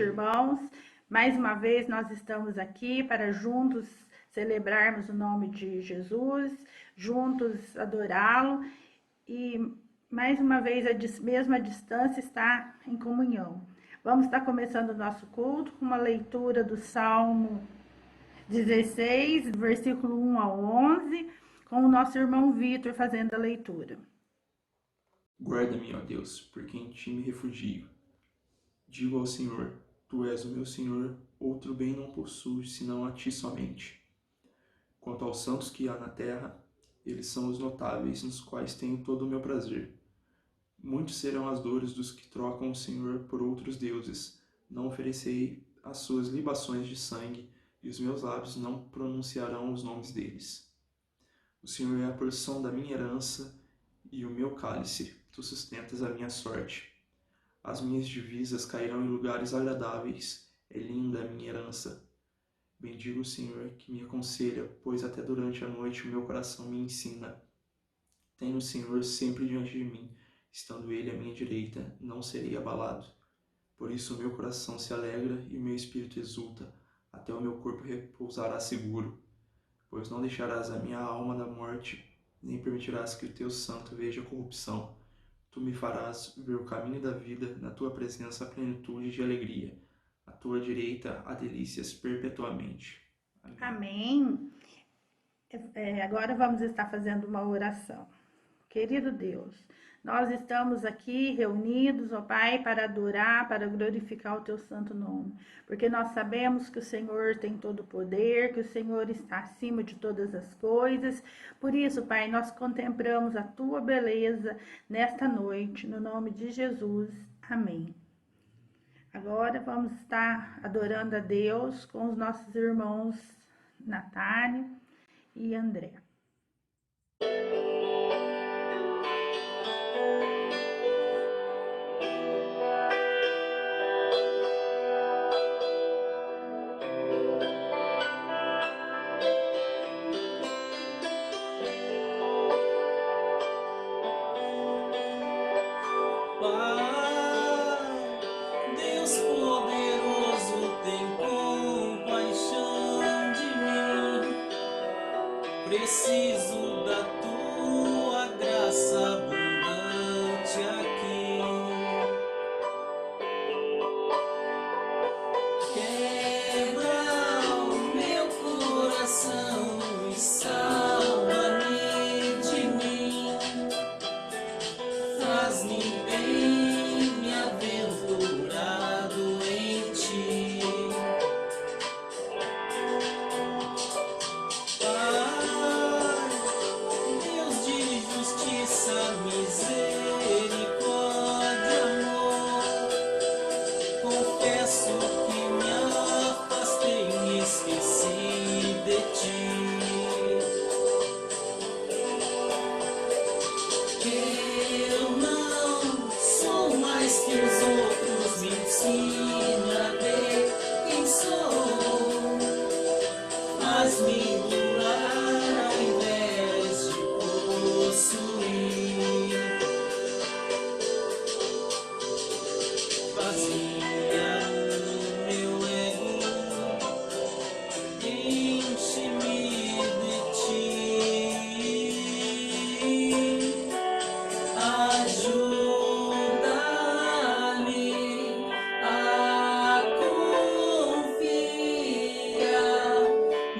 noite, irmãos. Mais uma vez nós estamos aqui para juntos celebrarmos o nome de Jesus, juntos adorá-lo e mais uma vez mesmo a distância está em comunhão. Vamos estar começando o nosso culto com uma leitura do Salmo 16, versículo 1 ao 11, com o nosso irmão Vitor fazendo a leitura. Guarda-me, ó Deus, porque em ti me refugio. Digo ao Senhor, tu és o meu Senhor, outro bem não possuo, senão a ti somente. Quanto aos santos que há na terra, eles são os notáveis, nos quais tenho todo o meu prazer. Muitos serão as dores dos que trocam o Senhor por outros deuses. Não oferecerei as suas libações de sangue, e os meus lábios não pronunciarão os nomes deles. O Senhor é a porção da minha herança e o meu cálice, tu sustentas a minha sorte. As minhas divisas cairão em lugares agradáveis, é linda a minha herança. Bendigo o Senhor que me aconselha, pois até durante a noite o meu coração me ensina. Tenho o Senhor sempre diante de mim, estando Ele à minha direita, não serei abalado. Por isso o meu coração se alegra e o meu espírito exulta, até o meu corpo repousará seguro. Pois não deixarás a minha alma da morte, nem permitirás que o teu santo veja corrupção. Tu me farás ver o caminho da vida, na tua presença a plenitude de alegria. À tua direita há delícias perpetuamente. Amém. Agora vamos estar fazendo uma oração. Querido Deus, nós estamos aqui reunidos, ó Pai, para adorar, para glorificar o Teu santo nome, porque nós sabemos que o Senhor tem todo o poder, que o Senhor está acima de todas as coisas. Por isso, Pai, nós contemplamos a Tua beleza nesta noite, no nome de Jesus. Amém. Agora vamos estar adorando a Deus com os nossos irmãos Natália e André. Preciso da tua graça abundante aqui. Quebra o meu coração e salva-me de mim. Faz-me bem-aventurado em ti. Misericórdia, amor, confesso que me afastei e esqueci de ti. Eu não sou mais que os outros, me ensina a ver quem sou, faz-me durar ao invés de possuir. Vazia o meu ego, enche-me de ti. Ajuda-me a confiar,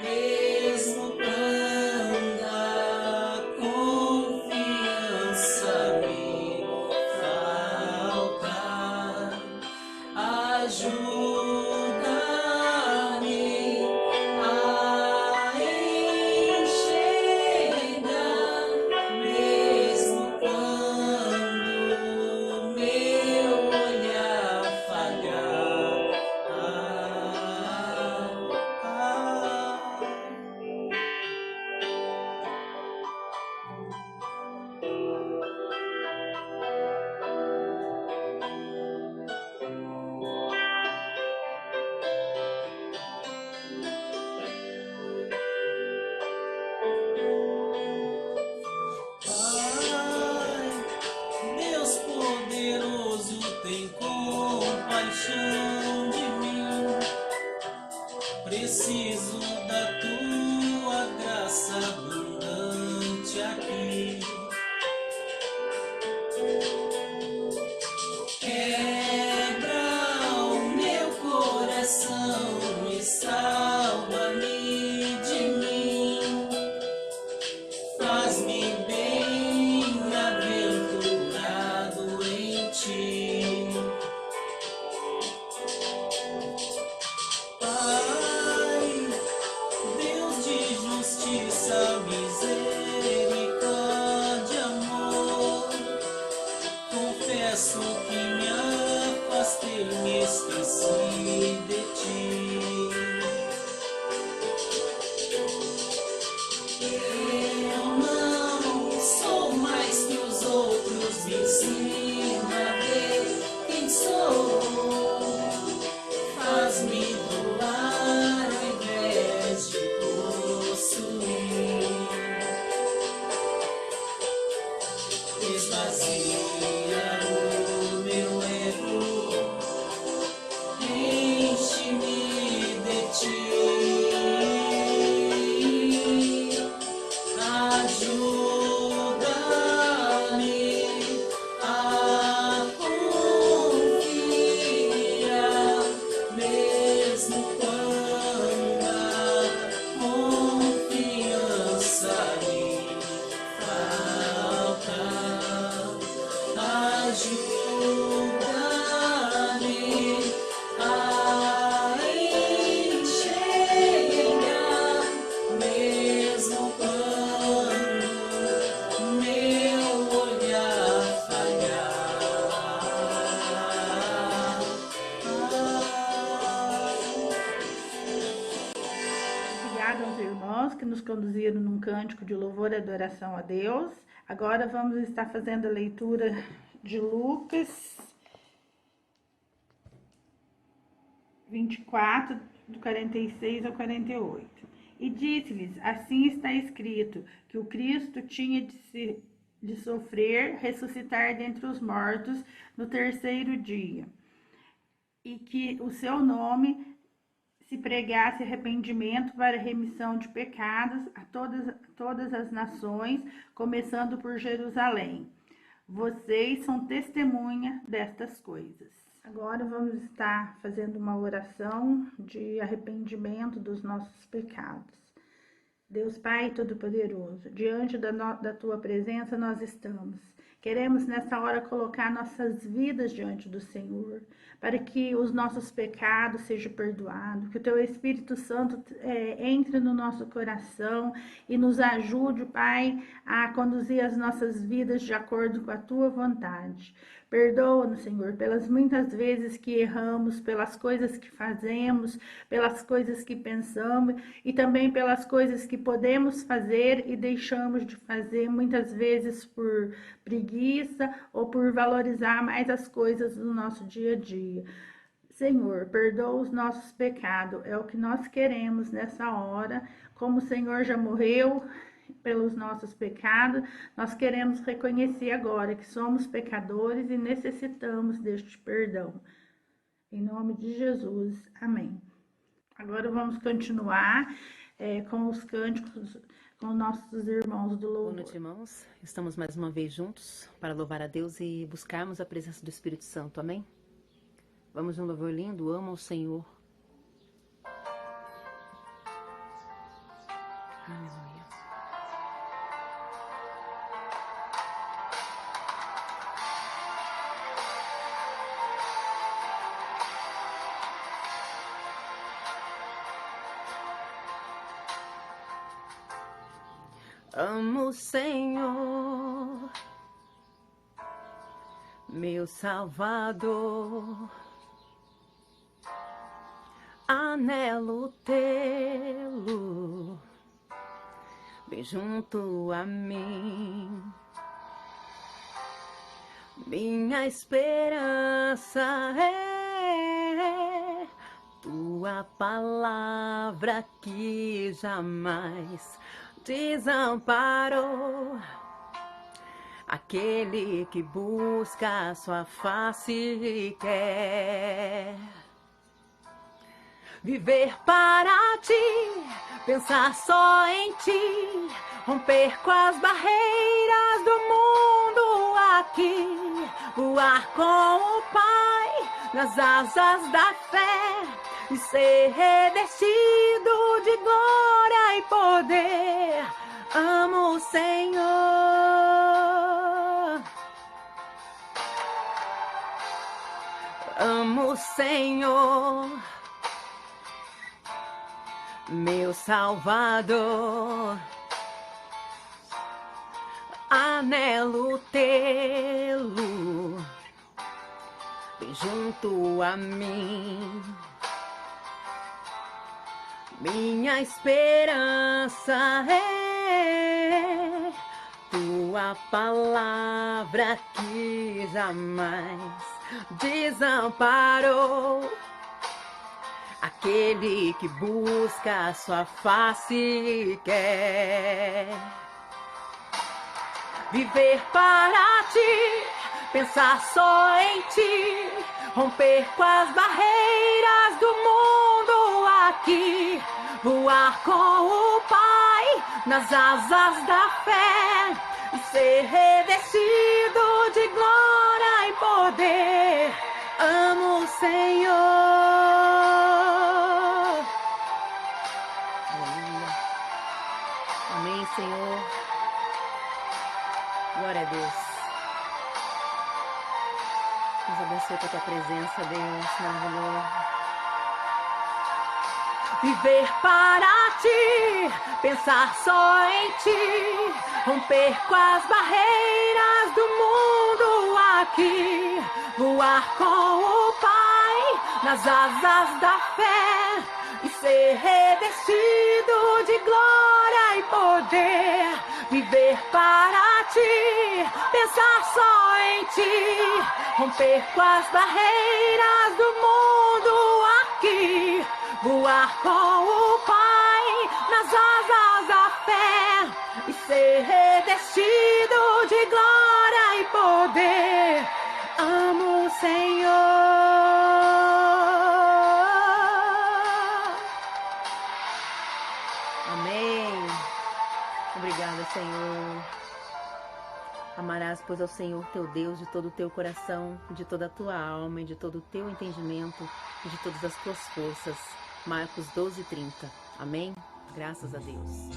mesmo quando a confiança me faltar. Ajuda-me a enxergar, mesmo quando confesso que me afastei, me esqueci de ti. Eu não sou mais que os outros, me ensina a ver quem sou. Faz-me doar ao invés de possuir. Esvazia o meu ego, enche-me de ti. Ajuda-me a confiar, mesmo quando a confiança me falta. Ajuda-me a enxergar, mesmo quando meu olhar falhar. Obrigada aos irmãos que nos conduziram num cântico de louvor e adoração a Deus. Agora vamos estar fazendo a leitura de Lucas 24, do 46 ao 48. E disse-lhes, assim está escrito, que o Cristo tinha de sofrer, ressuscitar dentre os mortos no terceiro dia, e que o seu nome se pregasse arrependimento para remissão de pecados a todas as nações, começando por Jerusalém. Vocês são testemunha destas coisas. Agora vamos estar fazendo uma oração de arrependimento dos nossos pecados. Deus Pai Todo-Poderoso, diante da Tua presença nós estamos. Queremos nessa hora colocar nossas vidas diante do Senhor, para que os nossos pecados sejam perdoados, que o Teu Espírito Santo entre no nosso coração e nos ajude, Pai, a conduzir as nossas vidas de acordo com a Tua vontade. Perdoa-nos, Senhor, pelas muitas vezes que erramos, pelas coisas que fazemos, pelas coisas que pensamos e também pelas coisas que podemos fazer e deixamos de fazer, muitas vezes por preguiça ou por valorizar mais as coisas do nosso dia a dia. Senhor, perdoa os nossos pecados, é o que nós queremos nessa hora. Como o Senhor já morreu pelos nossos pecados, nós queremos reconhecer agora que somos pecadores e necessitamos deste perdão. Em nome de Jesus, amém. Agora vamos continuar com os cânticos com nossos irmãos do louvor. Boa noite, irmãos. Estamos mais uma vez juntos para louvar a Deus e buscarmos a presença do Espírito Santo, amém? Vamos um louvor lindo, amo o Senhor. Aleluia. Amo o Senhor, meu Salvador, anelo tê-lo bem junto a mim. Minha esperança é tua palavra que jamais desamparou. Aquele que busca a sua face e quer viver para ti, pensar só em ti, romper com as barreiras do mundo aqui, voar com o Pai nas asas da fé e ser revestido de glória e poder. Amo o Senhor, amo o Senhor, meu Salvador, anelo tê-lo junto a mim. Minha esperança é tua palavra que jamais desamparou aquele que busca a sua face e quer viver para ti, pensar só em ti, romper com as barreiras do mundo aqui, voar com o Pai nas asas da fé e ser revestido de glória e poder. Amo o Senhor. Aleluia. Amém, Senhor. Glória a Deus. Nos abençoe com a tua presença, Deus, maravilhoso. Viver para ti, pensar só em ti, romper com as barreiras do mundo aqui, voar com o Pai nas asas da fé e ser revestido de glória e poder. Viver para ti, pensar só em ti, romper com as barreiras do mundo aqui, voar com o Pai nas asas da fé e ser revestido de glória e poder. Amo o Senhor. Amém. Obrigada, Senhor. Amarás, pois, ao Senhor teu Deus de todo o teu coração, de toda a tua alma e de todo o teu entendimento e de todas as tuas forças. Marcos 12:30. Amém? Graças a Deus.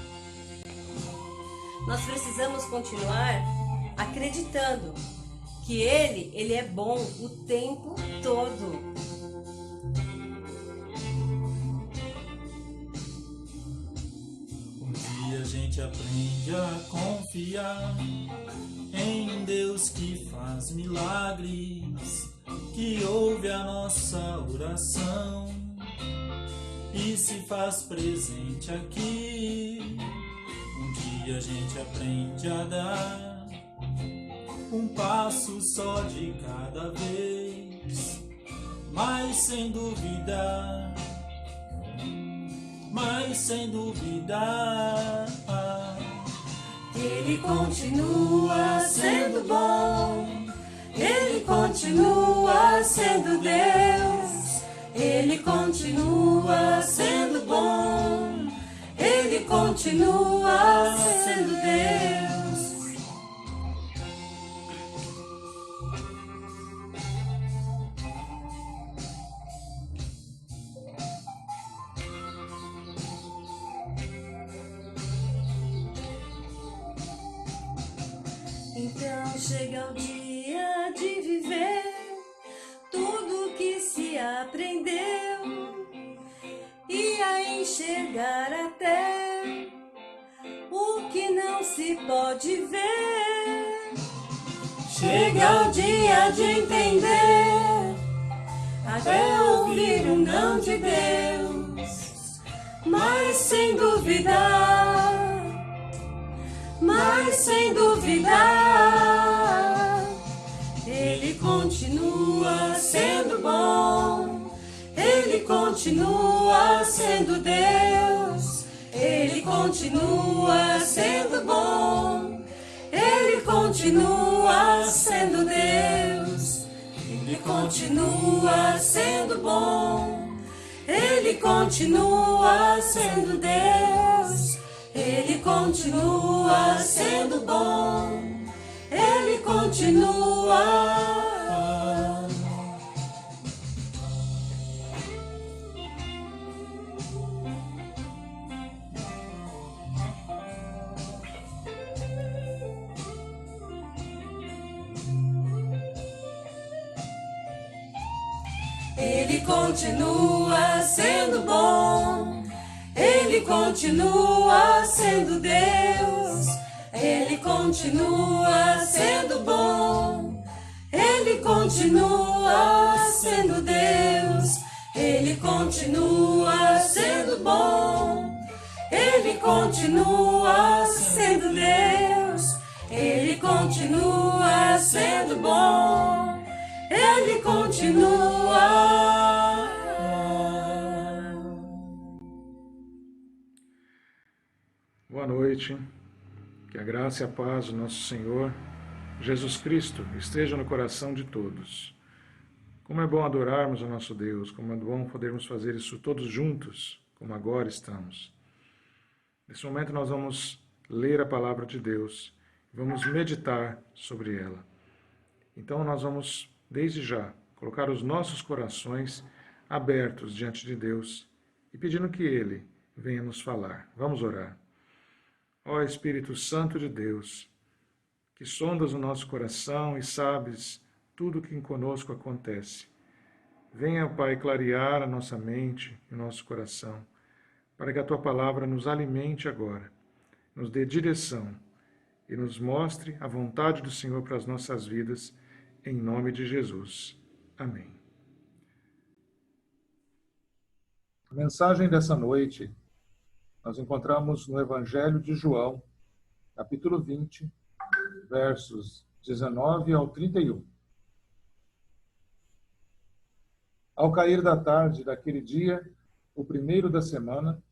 Nós precisamos continuar acreditando que Ele é bom o tempo todo. Um dia a gente aprende a confiar em Deus que faz milagres, que ouve a nossa oração e se faz presente aqui. Um dia a gente aprende a dar um passo só de cada vez, mas sem dúvida, Ele continua sendo bom, Ele continua sendo Deus, Ele continua sendo bom, Ele continua sendo Deus. Então chega o dia de viver tudo que se aprendeu e a enxergar até o que não se pode ver. Chega o dia de entender, até ouvir o não de Deus, mas sem duvidar, Ele continua sendo bom, Ele continua sendo Deus, Ele continua sendo bom, Ele continua sendo Deus, Ele continua sendo bom, Ele continua sendo Deus, Ele continua sendo bom, Ele continua. Ele continua sendo bom, Ele continua sendo Deus, Ele continua sendo bom, Ele continua sendo Deus, Ele continua sendo bom. Ele continua sendo Deus, Ele continua sendo bom, Ele continua. Boa noite, que a graça e a paz do nosso Senhor Jesus Cristo esteja no coração de todos. Como é bom adorarmos o nosso Deus, como é bom podermos fazer isso todos juntos, como agora estamos. Nesse momento nós vamos ler a palavra de Deus, vamos meditar sobre ela. Então nós vamos, desde já, colocar os nossos corações abertos diante de Deus e pedindo que Ele venha nos falar. Vamos orar. Ó Espírito Santo de Deus, que sondas o nosso coração e sabes tudo o que conosco acontece. Venha, Pai, clarear a nossa mente e o nosso coração, para que a Tua palavra nos alimente agora, nos dê direção e nos mostre a vontade do Senhor para as nossas vidas, em nome de Jesus. Amém. A mensagem dessa noite nós encontramos no Evangelho de João, capítulo 20, versos 19 ao 31. Ao cair da tarde daquele dia, o primeiro da semana,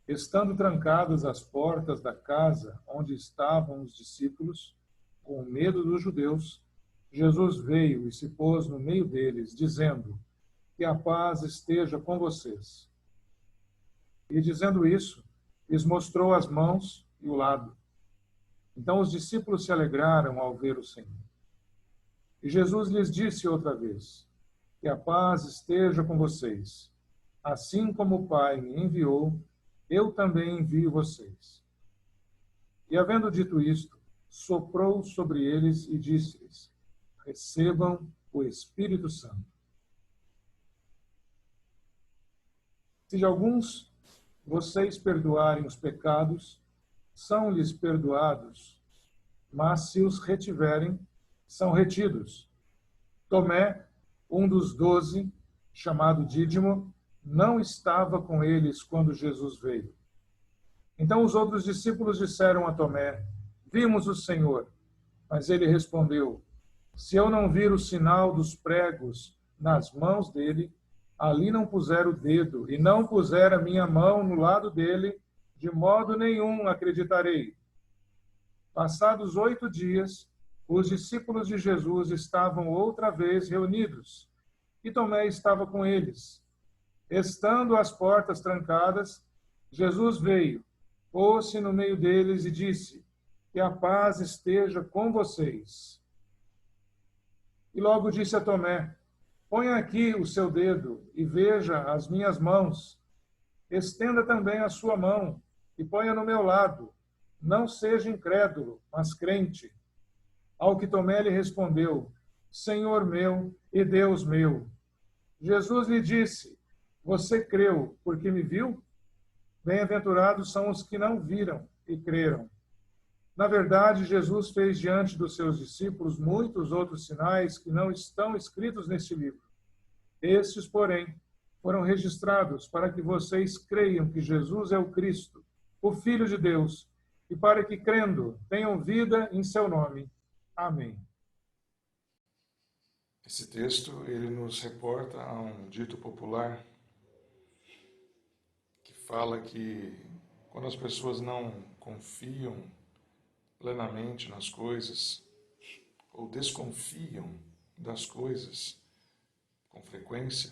estando trancadas as portas da casa onde estavam os discípulos, com medo dos judeus, Jesus veio e se pôs no meio deles, dizendo: que a paz esteja com vocês. E dizendo isso, lhes mostrou as mãos e o lado. Então os discípulos se alegraram ao ver o Senhor. E Jesus lhes disse outra vez: que a paz esteja com vocês. Assim como o Pai me enviou, eu também envio vocês. E havendo dito isto, soprou sobre eles e disse-lhes: recebam o Espírito Santo. Se de alguns vocês perdoarem os pecados, são-lhes perdoados, mas se os retiverem, são retidos. Tomé, um dos 12, chamado Dídimo, não estava com eles quando Jesus veio. Então os outros discípulos disseram a Tomé: vimos o Senhor. Mas ele respondeu: se eu não vir o sinal dos pregos nas mãos dele, ali não puser o dedo e não puser a minha mão no lado dele, de modo nenhum acreditarei. Passados 8 dias, os discípulos de Jesus estavam outra vez reunidos, e Tomé estava com eles. Estando as portas trancadas, Jesus veio, pôs-se no meio deles e disse: que a paz esteja com vocês. E logo disse a Tomé: ponha aqui o seu dedo e veja as minhas mãos. Estenda também a sua mão e ponha no meu lado. Não seja incrédulo, mas crente. Ao que Tomé lhe respondeu: Senhor meu e Deus meu. Jesus lhe disse: você creu porque me viu? Bem-aventurados são os que não viram e creram. Na verdade, Jesus fez diante dos seus discípulos muitos outros sinais que não estão escritos neste livro. Estes, porém, foram registrados para que vocês creiam que Jesus é o Cristo, o Filho de Deus, e para que, crendo, tenham vida em seu nome. Amém. Esse texto, ele nos reporta a um dito popular que fala que quando as pessoas não confiam plenamente nas coisas ou desconfiam das coisas com frequência,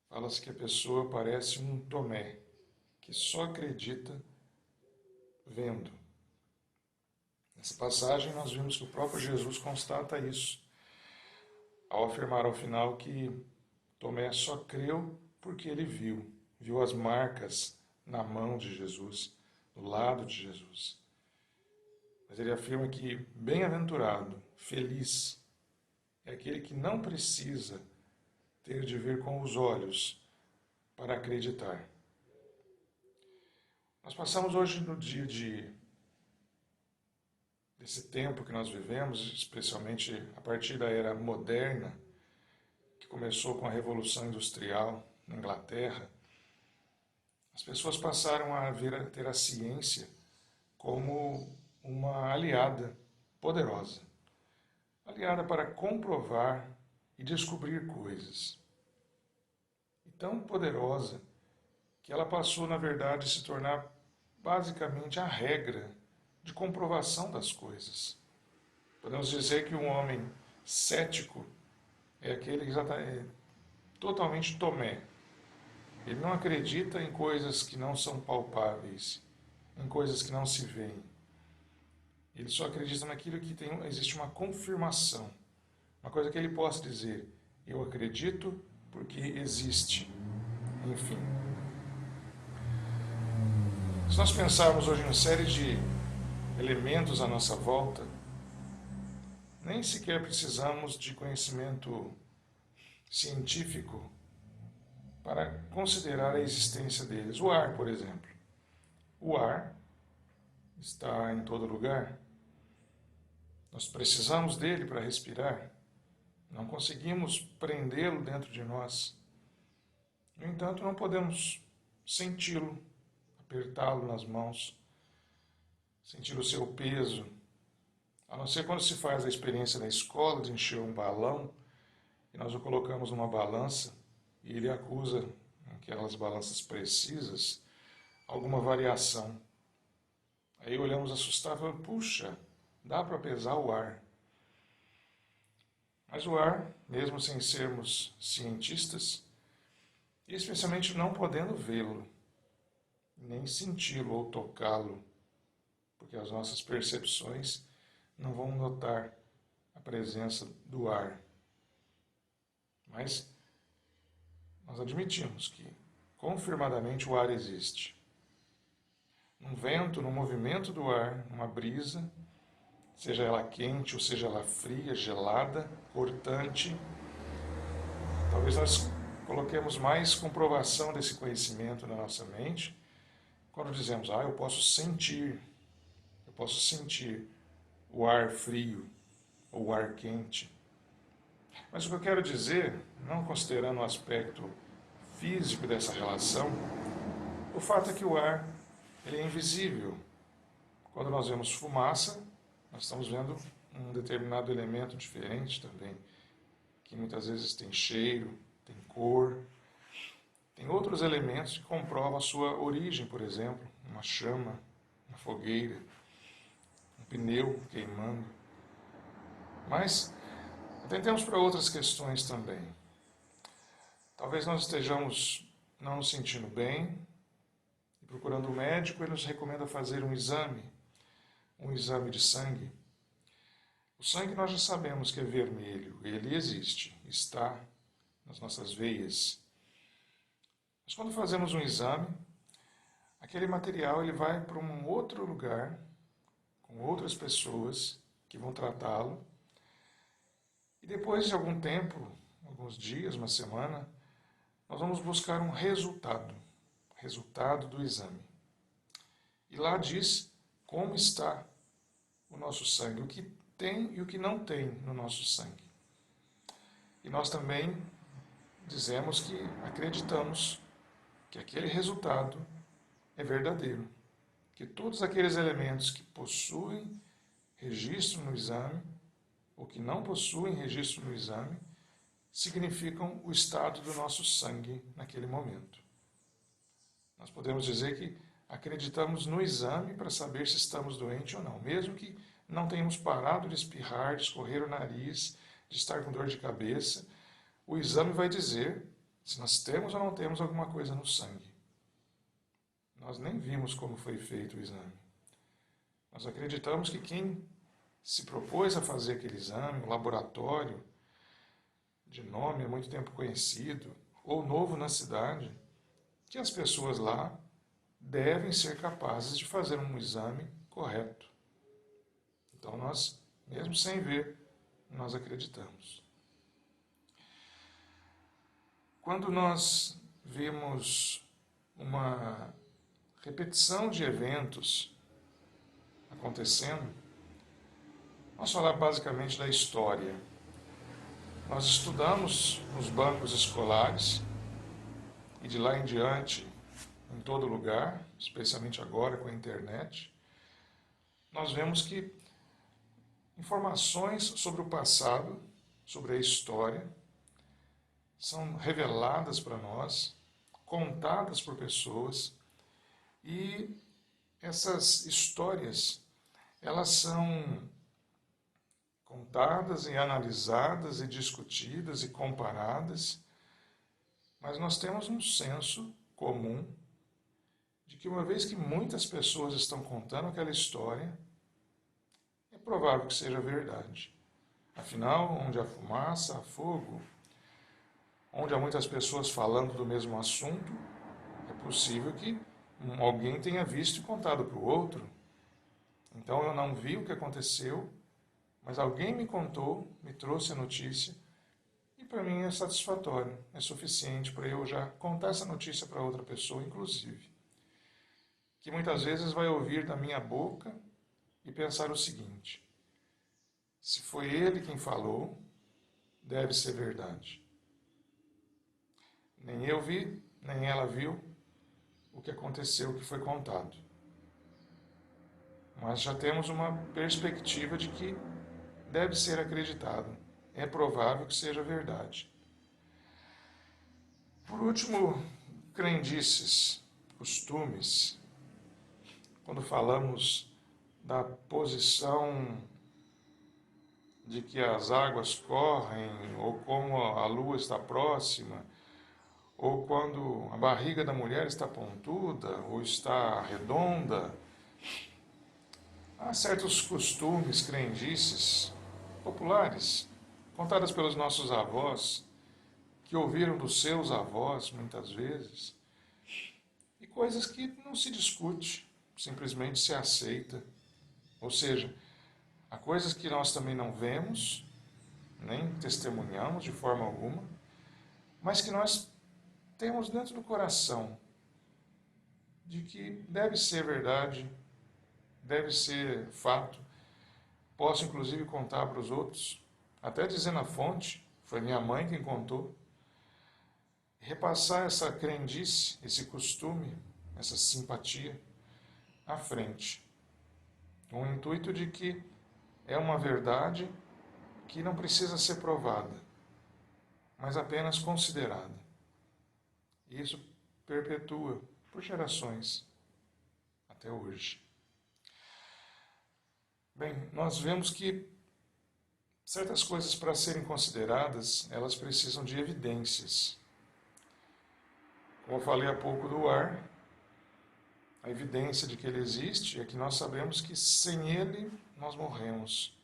fala-se que a pessoa parece um Tomé, que só acredita vendo. Nessa passagem nós vimos que o próprio Jesus constata isso, ao afirmar ao final que Tomé só creu porque ele viu as marcas na mão de Jesus, no lado de Jesus. Mas ele afirma que bem-aventurado, feliz, é aquele que não precisa ter de ver com os olhos para acreditar. Nós passamos hoje no dia desse tempo que nós vivemos, especialmente a partir da era moderna, que que começou com a Revolução Industrial na Inglaterra, as pessoas passaram a ter a ciência como uma aliada poderosa, aliada para comprovar e descobrir coisas. E tão poderosa que ela passou, na verdade, a se tornar basicamente a regra de comprovação das coisas. Podemos dizer que um homem cético é aquele que já está totalmente tomé. Ele não acredita em coisas que não são palpáveis, em coisas que não se veem. Ele só acredita naquilo que existe uma confirmação, uma coisa que ele possa dizer, eu acredito porque existe. Enfim. Se nós pensarmos hoje em uma série de elementos à nossa volta, nem sequer precisamos de conhecimento científico para considerar a existência deles. O ar, por exemplo. O ar está em todo lugar. Nós precisamos dele para respirar. Não conseguimos prendê-lo dentro de nós. No entanto, não podemos senti-lo, apertá-lo nas mãos, sentir o seu peso. A não ser quando se faz a experiência na escola de encher um balão e nós o colocamos numa balança e ele acusa, aquelas balanças precisas, alguma variação. Aí olhamos assustados e falamos, puxa, dá para pesar o ar. Mas o ar, mesmo sem sermos cientistas, e especialmente não podendo vê-lo, nem senti-lo ou tocá-lo, porque as nossas percepções não vão notar a presença do ar. Mas nós admitimos que, confirmadamente, o ar existe. Num vento, no movimento do ar, numa brisa, seja ela quente ou seja ela fria, gelada, cortante, talvez nós coloquemos mais comprovação desse conhecimento na nossa mente quando dizemos, eu posso sentir o ar frio ou o ar quente. Mas o que eu quero dizer, não considerando o aspecto físico dessa relação, o fato é que o ar ele é invisível. Quando nós vemos fumaça, nós estamos vendo um determinado elemento diferente também, que muitas vezes tem cheiro, tem cor, tem outros elementos que comprovam a sua origem, por exemplo, uma chama, uma fogueira, um pneu queimando. Mas atentemos para outras questões também. Talvez nós estejamos não nos sentindo bem e procurando um médico, ele nos recomenda fazer um exame de sangue. O sangue nós já sabemos que é vermelho, ele existe, está nas nossas veias. Mas quando fazemos um exame, aquele material ele vai para um outro lugar, com outras pessoas que vão tratá-lo, e depois de algum tempo, alguns dias, uma semana, nós vamos buscar um resultado do exame. E lá diz como está o nosso sangue, o que tem e o que não tem no nosso sangue. E nós também dizemos que acreditamos que aquele resultado é verdadeiro, que todos aqueles elementos que possuem registro no exame ou que não possuem registro no exame significam o estado do nosso sangue naquele momento. Nós podemos dizer que acreditamos no exame para saber se estamos doentes ou não, mesmo que não tenhamos parado de espirrar, de escorrer o nariz, de estar com dor de cabeça, o exame vai dizer se nós temos ou não temos alguma coisa no sangue. Nós nem vimos como foi feito o exame. Nós acreditamos que quem se propôs a fazer aquele exame, o laboratório, de nome há muito tempo conhecido, ou novo na cidade, que as pessoas lá devem ser capazes de fazer um exame correto. Então nós, mesmo sem ver, nós acreditamos. Quando nós vemos uma repetição de eventos acontecendo, vamos falar basicamente da história. Nós estudamos nos bancos escolares e de lá em diante, em todo lugar, especialmente agora com a internet, nós vemos que informações sobre o passado, sobre a história, são reveladas para nós, contadas por pessoas, e essas histórias, elas são contadas e analisadas e discutidas e comparadas, mas nós temos um senso comum de que uma vez que muitas pessoas estão contando aquela história, é provável que seja verdade. Afinal, onde há fumaça, há fogo. Onde há muitas pessoas falando do mesmo assunto, é possível que alguém tenha visto e contado para o outro. Então eu não vi o que aconteceu, mas alguém me contou, me trouxe a notícia, e para mim é satisfatório, é suficiente para eu já contar essa notícia para outra pessoa, inclusive, que muitas vezes vai ouvir da minha boca e pensar o seguinte: se foi ele quem falou, deve ser verdade. Nem eu vi, nem ela viu o que aconteceu, o que foi contado. Mas já temos uma perspectiva de que deve ser acreditado. É provável que seja verdade. Por último, crendices, costumes. Quando falamos da posição de que as águas correm, ou como a lua está próxima, ou quando a barriga da mulher está pontuda ou está redonda. Há certos costumes, crendices populares, contadas pelos nossos avós, que ouviram dos seus avós muitas vezes, e coisas que não se discute, simplesmente se aceita. Ou seja, há coisas que nós também não vemos, nem testemunhamos de forma alguma, mas que nós temos dentro do coração de que deve ser verdade, deve ser fato. Posso inclusive contar para os outros, até dizendo a fonte, foi minha mãe quem contou. Repassar essa crendice, esse costume, essa simpatia à frente, com o intuito de que é uma verdade que não precisa ser provada, mas apenas considerada. E isso perpetua por gerações até hoje. Bem, nós vemos que certas coisas, para serem consideradas, elas precisam de evidências. Como eu falei há pouco do ar, a evidência de que ele existe é que nós sabemos que sem ele nós morremos.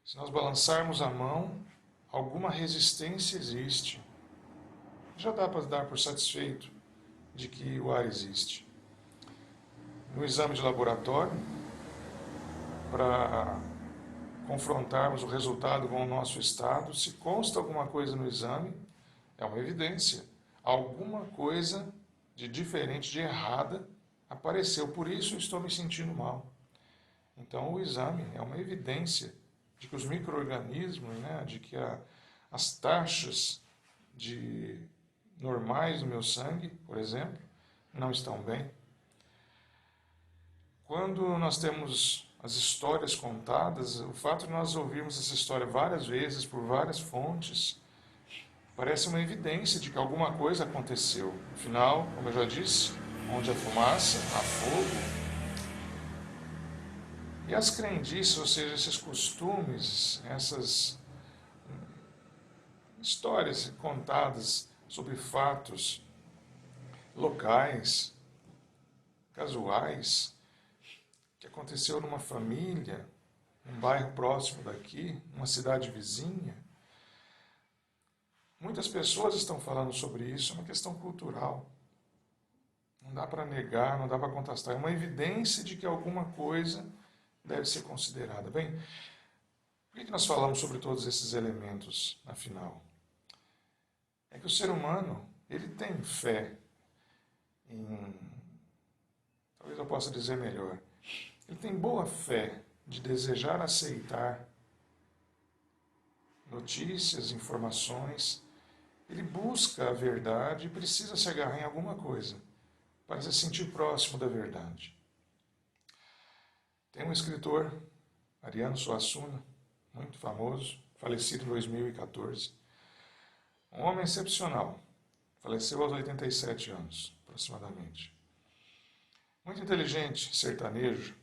Se nós balançarmos a mão, alguma resistência existe. Já dá para dar por satisfeito de que o ar existe. No exame de laboratório, para confrontarmos o resultado com o nosso estado, se consta alguma coisa no exame, é uma evidência. Alguma coisa de diferente, de errada, apareceu, por isso estou me sentindo mal. Então o exame é uma evidência de que os micro-organismos, de que as taxas normais do meu sangue, por exemplo, não estão bem. Quando nós temos as histórias contadas, o fato de nós ouvirmos essa história várias vezes, por várias fontes, parece uma evidência de que alguma coisa aconteceu. Afinal, como eu já disse, onde há fumaça, há fogo. E as crendices, ou seja, esses costumes, essas histórias contadas sobre fatos locais, casuais, que aconteceu numa família, num bairro próximo daqui, numa cidade vizinha. Muitas pessoas estão falando sobre isso, é uma questão cultural. Não dá para negar, não dá para contestar. É uma evidência de que alguma coisa deve ser considerada. Bem, por que nós falamos sobre todos esses elementos, afinal? É que o ser humano, ele tem fé em... Talvez eu possa dizer melhor. Ele tem boa fé de desejar aceitar notícias, informações. Ele busca a verdade e precisa se agarrar em alguma coisa para se sentir próximo da verdade. Tem um escritor, Ariano Suassuna, muito famoso, falecido em 2014. Um homem excepcional, faleceu aos 87 anos, aproximadamente. Muito inteligente, sertanejo.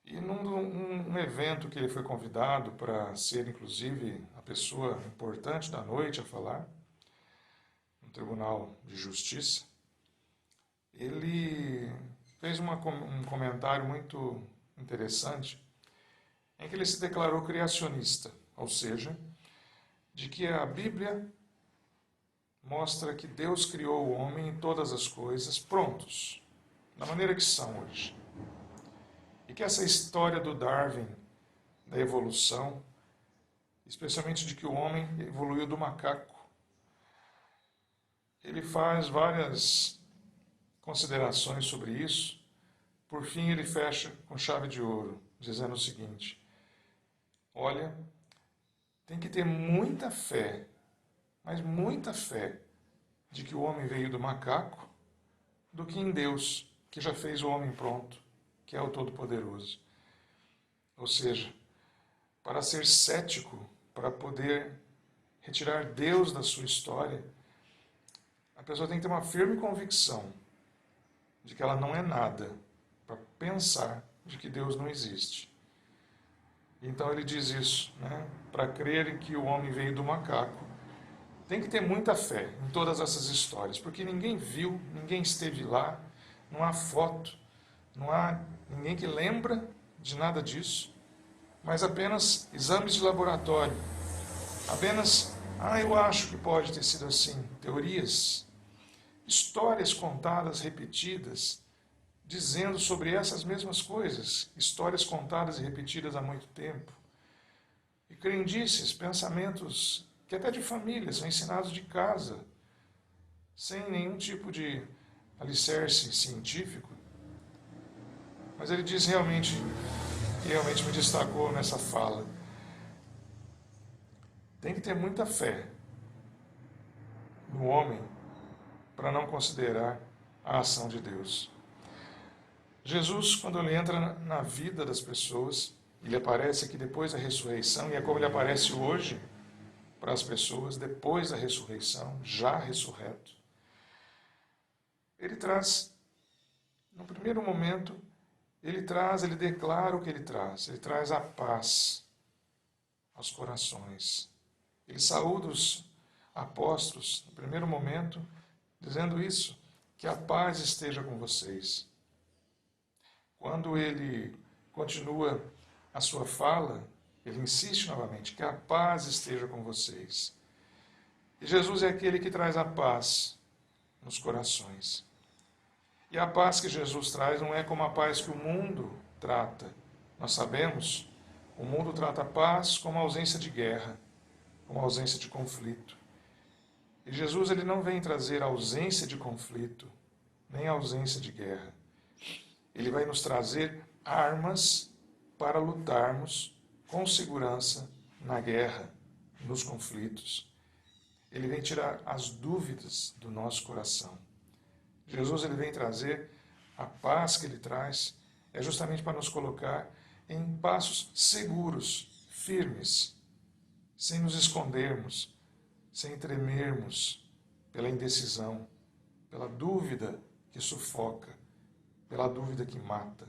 E num evento que ele foi convidado para ser, inclusive, a pessoa importante da noite a falar, no Tribunal de Justiça, ele fez um comentário muito interessante, em que ele se declarou criacionista, ou seja, de que a Bíblia mostra que Deus criou o homem e todas as coisas prontos, da maneira que são hoje. E que essa história do Darwin, da evolução, especialmente de que o homem evoluiu do macaco, ele faz várias considerações sobre isso. Por fim, ele fecha com chave de ouro, dizendo o seguinte: olha, tem que ter muita fé, mas muita fé, de que o homem veio do macaco, do que em Deus, que já fez o homem pronto, que é o Todo-Poderoso. Ou seja, para ser cético, para poder retirar Deus da sua história, a pessoa tem que ter uma firme convicção de que ela não é nada, para pensar de que Deus não existe. Então ele diz isso, né? Para crer em que o homem veio do macaco, tem que ter muita fé em todas essas histórias, porque ninguém viu, ninguém esteve lá, não há foto, não há ninguém que lembra de nada disso, mas apenas exames de laboratório, apenas, eu acho que pode ter sido assim, teorias, histórias contadas, repetidas, dizendo sobre essas mesmas coisas, histórias contadas e repetidas há muito tempo, e crendices, pensamentos que até de família são ensinados de casa, sem nenhum tipo de alicerce científico. Mas ele diz realmente me destacou nessa fala, tem que ter muita fé no homem para não considerar a ação de Deus. Jesus, quando ele entra na vida das pessoas, ele aparece aqui depois da ressurreição, e é como ele aparece hoje para as pessoas, depois da ressurreição, já ressurreto. Ele traz, no primeiro momento, ele declara o que ele traz a paz aos corações. Ele saúda os apóstolos, no primeiro momento, dizendo isso, que a paz esteja com vocês. Quando ele continua a sua fala, ele insiste novamente, que a paz esteja com vocês. E Jesus é aquele que traz a paz nos corações. E a paz que Jesus traz não é como a paz que o mundo trata. Nós sabemos, o mundo trata a paz como a ausência de guerra, como a ausência de conflito. E Jesus ele não vem trazer ausência de conflito, nem ausência de guerra. Ele vai nos trazer armas para lutarmos com segurança na guerra, nos conflitos. Ele vem tirar as dúvidas do nosso coração. Jesus ele vem trazer a paz que ele traz, é justamente para nos colocar em passos seguros, firmes, sem nos escondermos, sem tremermos pela indecisão, pela dúvida que sufoca, pela dúvida que mata.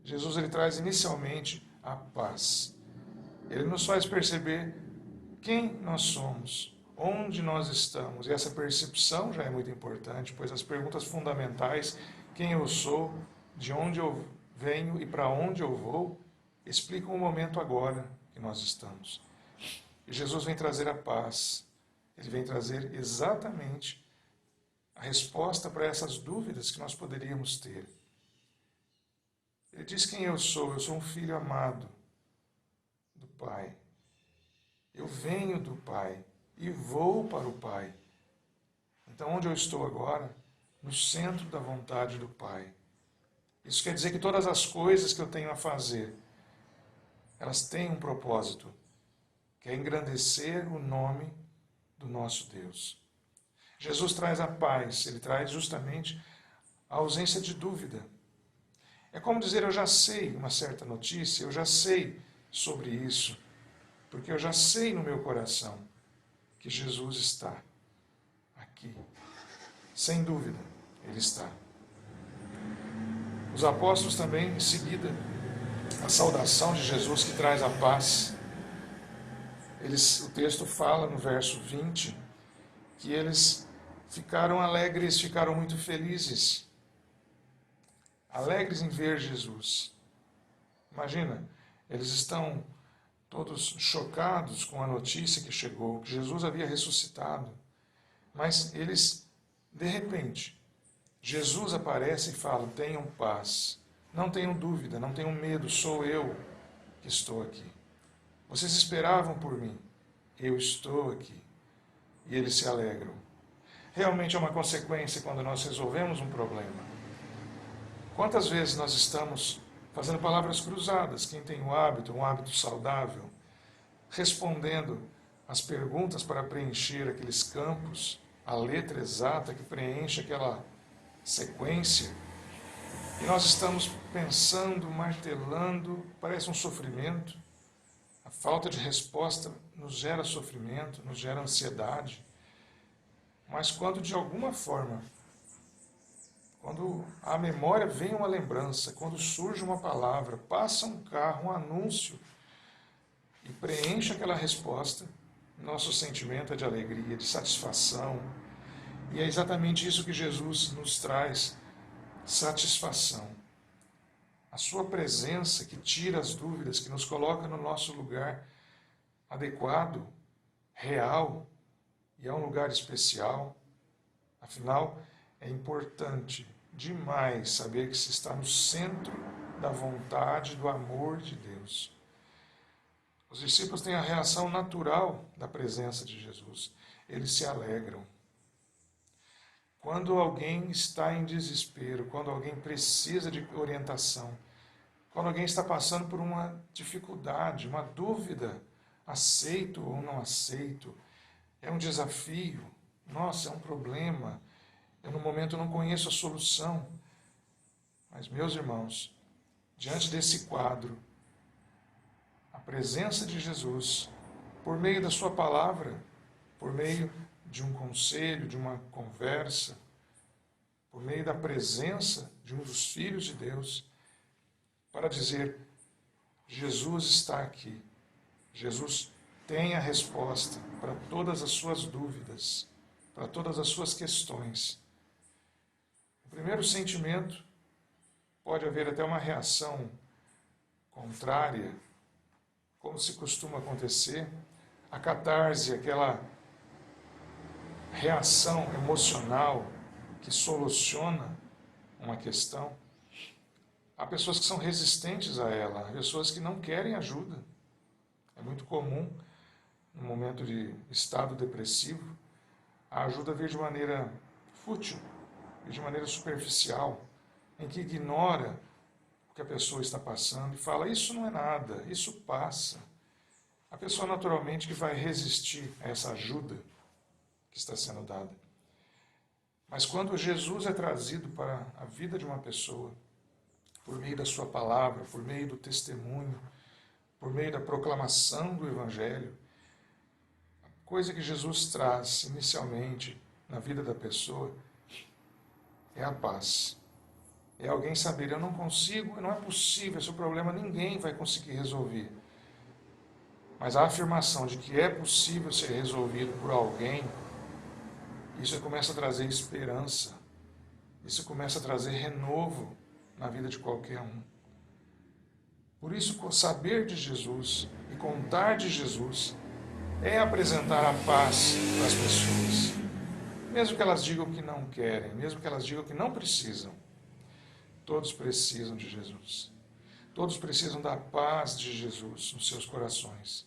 Jesus ele traz inicialmente a paz. Ele nos faz perceber quem nós somos, onde nós estamos. E essa percepção já é muito importante, pois as perguntas fundamentais, quem eu sou, de onde eu venho e para onde eu vou, explicam o momento agora que nós estamos. E Jesus vem trazer a paz. Ele vem trazer exatamente a resposta para essas dúvidas que nós poderíamos ter. Ele diz quem eu sou um filho amado do Pai. Eu venho do Pai e vou para o Pai. Então, onde eu estou agora? No centro da vontade do Pai. Isso quer dizer que todas as coisas que eu tenho a fazer, elas têm um propósito, que é engrandecer o nome do nosso Deus. Jesus traz a paz, ele traz justamente a ausência de dúvida. É como dizer, eu já sei uma certa notícia, eu já sei sobre isso, porque eu já sei no meu coração que Jesus está aqui. Sem dúvida, ele está. Os apóstolos também, em seguida, a saudação de Jesus que traz a paz. O texto fala no verso 20 que eles ficaram alegres, ficaram muito felizes. Alegres em ver Jesus. Imagina, eles estão todos chocados com a notícia que chegou, que Jesus havia ressuscitado. Mas eles, de repente, Jesus aparece e fala, tenham paz, não tenham dúvida, não tenham medo, sou eu que estou aqui. Vocês esperavam por mim, eu estou aqui. E eles se alegram. Realmente é uma consequência quando nós resolvemos um problema. Quantas vezes nós estamos fazendo palavras cruzadas, quem tem um hábito saudável, respondendo as perguntas para preencher aqueles campos, a letra exata que preenche aquela sequência, e nós estamos pensando, martelando, parece um sofrimento. A falta de resposta nos gera sofrimento, nos gera ansiedade. Mas quando de alguma forma, quando à memória vem uma lembrança, quando surge uma palavra, passa um carro, um anúncio, e preenche aquela resposta, nosso sentimento é de alegria, de satisfação. E é exatamente isso que Jesus nos traz, satisfação. A sua presença que tira as dúvidas, que nos coloca no nosso lugar adequado, real, e é um lugar especial. Afinal, é importante demais saber que se está no centro da vontade, do amor de Deus. Os discípulos têm a reação natural da presença de Jesus. Eles se alegram. Quando alguém está em desespero, quando alguém precisa de orientação, quando alguém está passando por uma dificuldade, uma dúvida, aceito ou não aceito, é um desafio, nossa, é um problema, eu no momento não conheço a solução. Mas, meus irmãos, diante desse quadro, a presença de Jesus, por meio da sua palavra, por meio de um conselho, de uma conversa, por meio da presença de um dos filhos de Deus, para dizer, Jesus está aqui, Jesus tem a resposta para todas as suas dúvidas, para todas as suas questões. O primeiro sentimento, pode haver até uma reação contrária, como se costuma acontecer, a catarse, aquela reação emocional que soluciona uma questão. Há pessoas que são resistentes a ela, há pessoas que não querem ajuda. É muito comum, no momento de estado depressivo, a ajuda vir de maneira fútil, vir de maneira superficial, em que ignora o que a pessoa está passando e fala, isso não é nada, isso passa. A pessoa naturalmente que vai resistir a essa ajuda que está sendo dada. Mas quando Jesus é trazido para a vida de uma pessoa, por meio da sua palavra, por meio do testemunho, por meio da proclamação do Evangelho, a coisa que Jesus traz inicialmente na vida da pessoa é a paz. É alguém saber, eu não consigo, não é possível, esse problema ninguém vai conseguir resolver. Mas a afirmação de que é possível ser resolvido por alguém, isso começa a trazer esperança, isso começa a trazer renovo na vida de qualquer um. Por isso, saber de Jesus e contar de Jesus é apresentar a paz para as pessoas. Mesmo que elas digam que não querem, mesmo que elas digam que não precisam, todos precisam de Jesus. Todos precisam da paz de Jesus nos seus corações,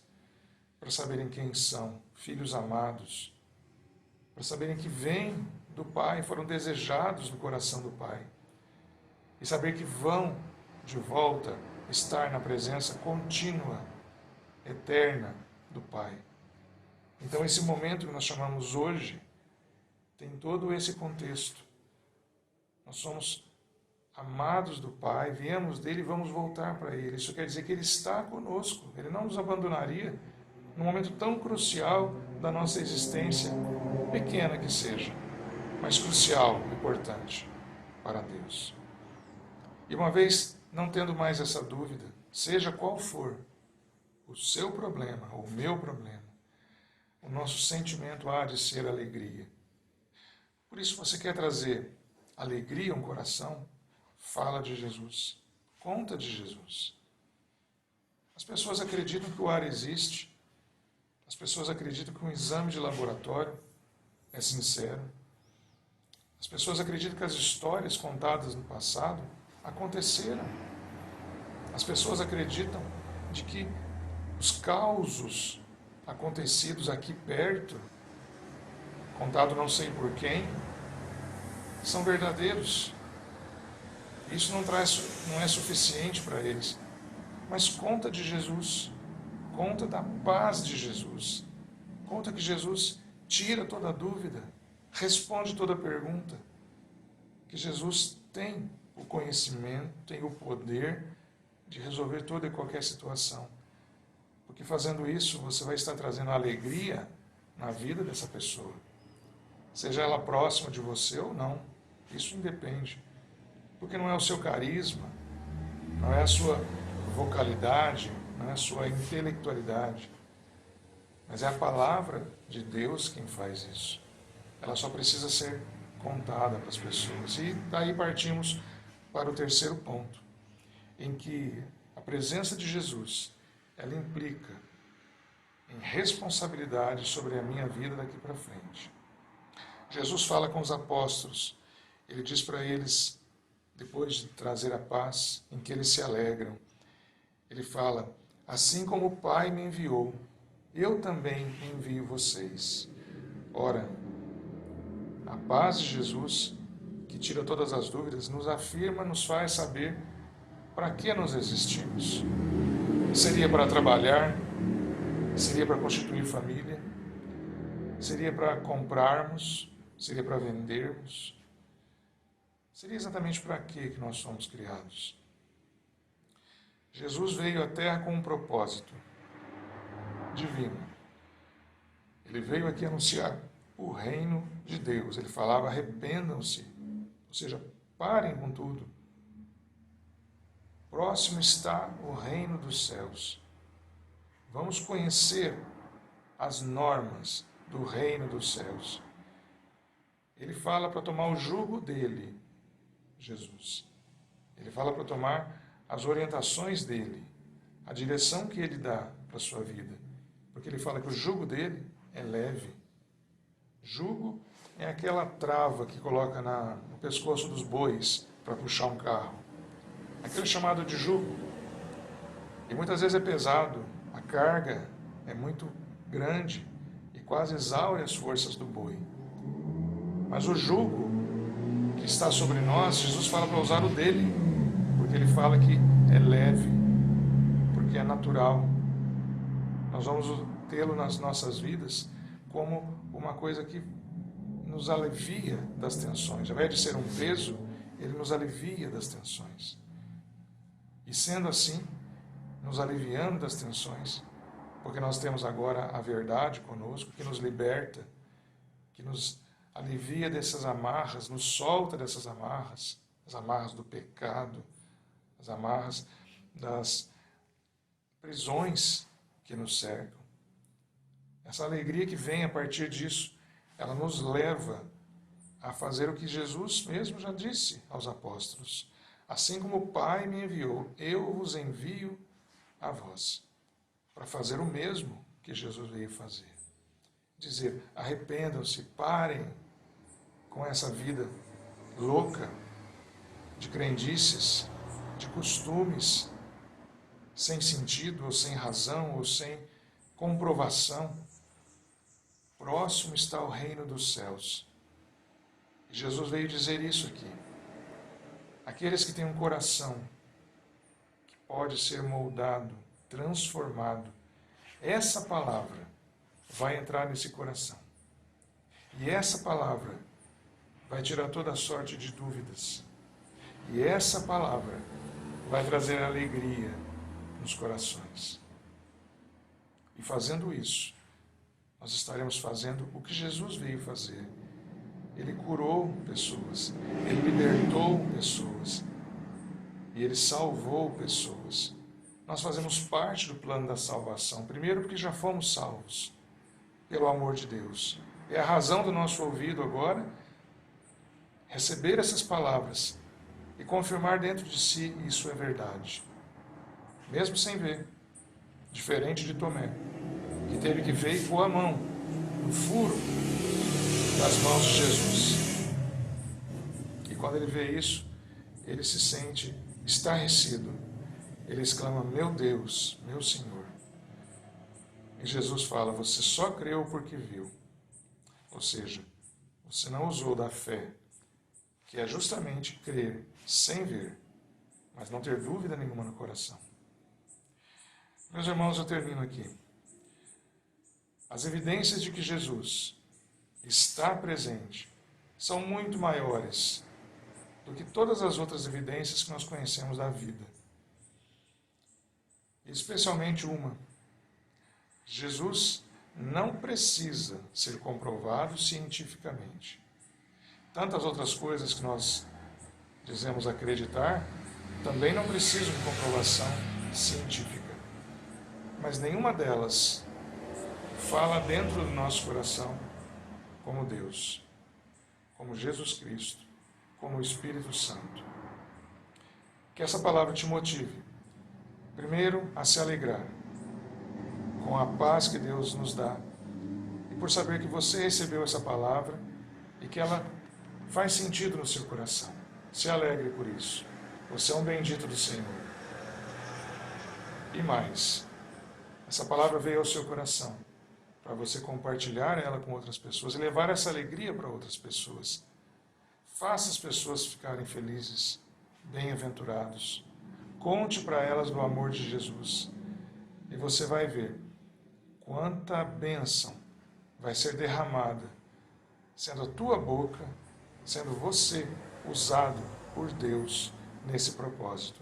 para saberem quem são, filhos amados, para saberem que vêm do Pai, foram desejados no coração do Pai, e saber que vão de volta estar na presença contínua, eterna, do Pai. Então esse momento que nós chamamos hoje tem todo esse contexto. Nós somos amados do Pai, viemos dele e vamos voltar para ele. Isso quer dizer que ele está conosco, ele não nos abandonaria num momento tão crucial da nossa existência, pequena que seja, mas crucial, importante para Deus. E uma vez não tendo mais essa dúvida, seja qual for o seu problema, ou o meu problema, o nosso sentimento há de ser alegria. Por isso, você quer trazer alegria ao coração? Fala de Jesus. Conta de Jesus. As pessoas acreditam que o ar existe. As pessoas acreditam que um exame de laboratório é sincero. As pessoas acreditam que as histórias contadas no passado aconteceram. As pessoas acreditam de que os causos acontecidos aqui perto, contado não sei por quem, são verdadeiros. Isso não é suficiente para eles. Mas conta de Jesus, conta da paz de Jesus, conta que Jesus tira toda dúvida, responde toda pergunta, que Jesus tem o conhecimento, tem o poder de resolver toda e qualquer situação. Porque fazendo isso, você vai estar trazendo alegria na vida dessa pessoa. Seja ela próxima de você ou não, isso independe. Porque não é o seu carisma, não é a sua vocalidade, não é a sua intelectualidade, mas é a palavra de Deus quem faz isso. Ela só precisa ser contada para as pessoas. E daí partimos para o terceiro ponto, em que a presença de Jesus, ela implica em responsabilidade sobre a minha vida daqui para frente. Jesus fala com os apóstolos, ele diz para eles, depois de trazer a paz, em que eles se alegram, ele fala, assim como o Pai me enviou, eu também envio vocês. Ora, a paz de Jesus, que tira todas as dúvidas, nos afirma, nos faz saber para que nós existimos. Seria para trabalhar, seria para constituir família, seria para comprarmos, seria para vendermos, seria exatamente para que nós somos criados. Jesus veio à Terra com um propósito divino. Ele veio aqui anunciar o reino de Deus. Ele falava, arrependam-se, ou seja, parem com tudo. Próximo está o reino dos céus. Vamos conhecer as normas do reino dos céus. Ele fala para tomar o jugo dele, Jesus. Ele fala para tomar as orientações dele, a direção que ele dá para a sua vida. Porque ele fala que o jugo dele é leve. Jugo é aquela trava que coloca no pescoço dos bois para puxar um carro. Aquele chamado de jugo. E muitas vezes é pesado, a carga é muito grande e quase exaure as forças do boi. Mas o jugo que está sobre nós, Jesus fala para usar o dele, porque ele fala que é leve, porque é natural. Nós vamos tê-lo nas nossas vidas como uma coisa que nos alivia das tensões. Ao invés de ser um peso, ele nos alivia das tensões. E sendo assim, nos aliviando das tensões, porque nós temos agora a verdade conosco, que nos liberta, que nos alivia dessas amarras, nos solta dessas amarras, as amarras do pecado, as amarras das prisões que nos cercam. Essa alegria que vem a partir disso, ela nos leva a fazer o que Jesus mesmo já disse aos apóstolos. Assim como o Pai me enviou, eu vos envio a vós, para fazer o mesmo que Jesus veio fazer. Dizer, arrependam-se, parem com essa vida louca de crendices, de costumes, sem sentido, ou sem razão, ou sem comprovação. Próximo está o reino dos céus. E Jesus veio dizer isso aqui. Aqueles que têm um coração que pode ser moldado, transformado, essa palavra vai entrar nesse coração. E essa palavra vai tirar toda sorte de dúvidas. E essa palavra vai trazer alegria nos corações. E fazendo isso, nós estaremos fazendo o que Jesus veio fazer. Ele curou pessoas, Ele libertou pessoas e Ele salvou pessoas. Nós fazemos parte do plano da salvação, primeiro porque já fomos salvos pelo amor de Deus. É a razão do nosso ouvido agora receber essas palavras e confirmar dentro de si isso é verdade, mesmo sem ver, diferente de Tomé, que teve que ver e pôr a mão no furo das mãos de Jesus. E quando ele vê isso, ele se sente estarrecido. Ele exclama: meu Deus, meu Senhor. E Jesus fala: você só creu porque viu. Ou seja, você não usou da fé, que é justamente crer sem ver, mas não ter dúvida nenhuma no coração. Meus irmãos, eu termino aqui. As evidências de que Jesus está presente são muito maiores do que todas as outras evidências que nós conhecemos da vida. Especialmente uma: Jesus não precisa ser comprovado cientificamente. Tantas outras coisas que nós dizemos acreditar também não precisam de comprovação científica. Mas nenhuma delas fala dentro do nosso coração como Deus, como Jesus Cristo, como o Espírito Santo. Que essa palavra te motive, primeiro, a se alegrar com a paz que Deus nos dá e por saber que você recebeu essa palavra e que ela faz sentido no seu coração. Se alegre por isso. Você é um bendito do Senhor. E mais, essa palavra veio ao seu coração para você compartilhar ela com outras pessoas e levar essa alegria para outras pessoas. Faça as pessoas ficarem felizes, bem-aventurados. Conte para elas do amor de Jesus. E você vai ver quanta bênção vai ser derramada, sendo a tua boca, sendo você usado por Deus nesse propósito.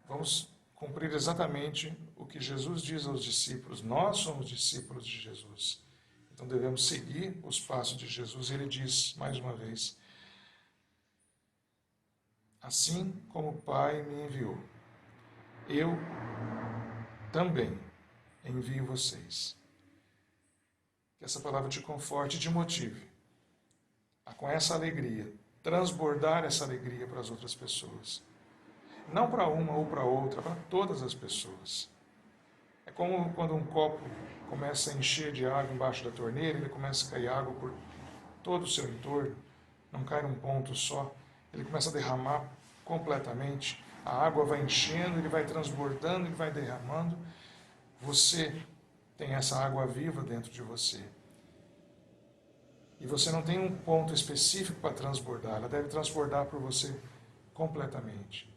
Vamos cumprir exatamente o que Jesus diz aos discípulos. Nós somos discípulos de Jesus. Então devemos seguir os passos de Jesus. Ele diz, mais uma vez: assim como o Pai me enviou, eu também envio vocês. Que essa palavra te conforte e te motive a, com essa alegria, transbordar essa alegria para as outras pessoas. Não para uma ou para outra, para todas as pessoas. É como quando um copo começa a encher de água embaixo da torneira, ele começa a cair água por todo o seu entorno, não cai num ponto só, ele começa a derramar completamente, a água vai enchendo, ele vai transbordando, ele vai derramando. Você tem essa água viva dentro de você. E você não tem um ponto específico para transbordar, ela deve transbordar por você completamente.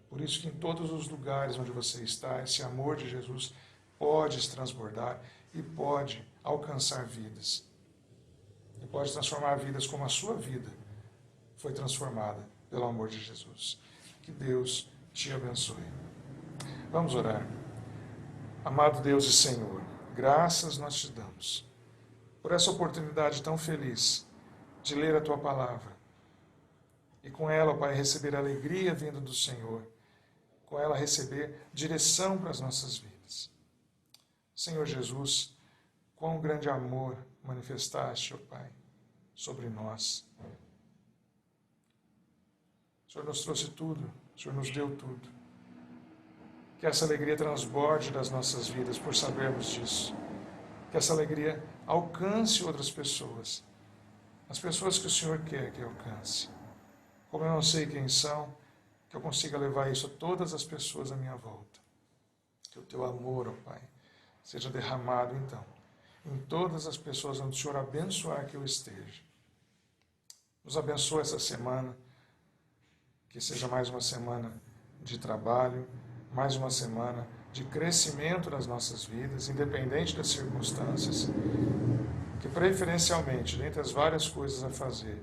Por isso que em todos os lugares onde você está, esse amor de Jesus pode se transbordar e pode alcançar vidas. E pode transformar vidas como a sua vida foi transformada pelo amor de Jesus. Que Deus te abençoe. Vamos orar. Amado Deus e Senhor, graças nós te damos por essa oportunidade tão feliz de ler a Tua Palavra e com ela, Pai, receber alegria vinda do Senhor, com ela receber direção para as nossas vidas. Senhor Jesus, quão grande amor manifestaste, ó Pai, sobre nós. O Senhor nos trouxe tudo, o Senhor nos deu tudo. Que essa alegria transborde das nossas vidas por sabermos disso. Que essa alegria alcance outras pessoas. As pessoas que o Senhor quer que alcance. Como eu não sei quem são, que eu consiga levar isso a todas as pessoas à minha volta. Que o Teu amor, ó Pai, seja derramado então em todas as pessoas onde o Senhor abençoar que eu esteja. Nos abençoa essa semana, que seja mais uma semana de trabalho, mais uma semana de crescimento nas nossas vidas, independente das circunstâncias, que preferencialmente, dentre as várias coisas a fazer,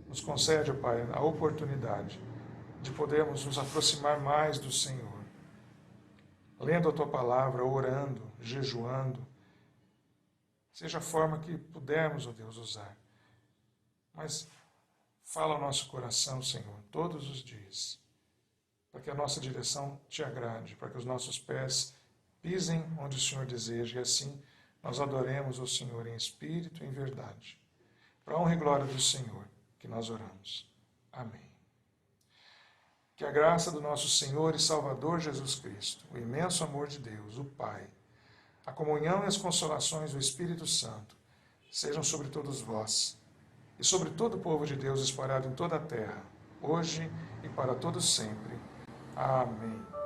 nos concede, ó Pai, a oportunidade de podermos nos aproximar mais do Senhor, lendo a Tua Palavra, orando, jejuando, seja a forma que pudermos, ó Deus, usar. Mas fala ao nosso coração, Senhor, todos os dias, para que a nossa direção Te agrade, para que os nossos pés pisem onde o Senhor deseja, e assim nós adoremos o Senhor em espírito e em verdade. Para a honra e glória do Senhor, que nós oramos. Amém. Que a graça do nosso Senhor e Salvador Jesus Cristo, o imenso amor de Deus, o Pai, a comunhão e as consolações do Espírito Santo sejam sobre todos vós e sobre todo o povo de Deus espalhado em toda a terra, hoje e para todos sempre. Amém.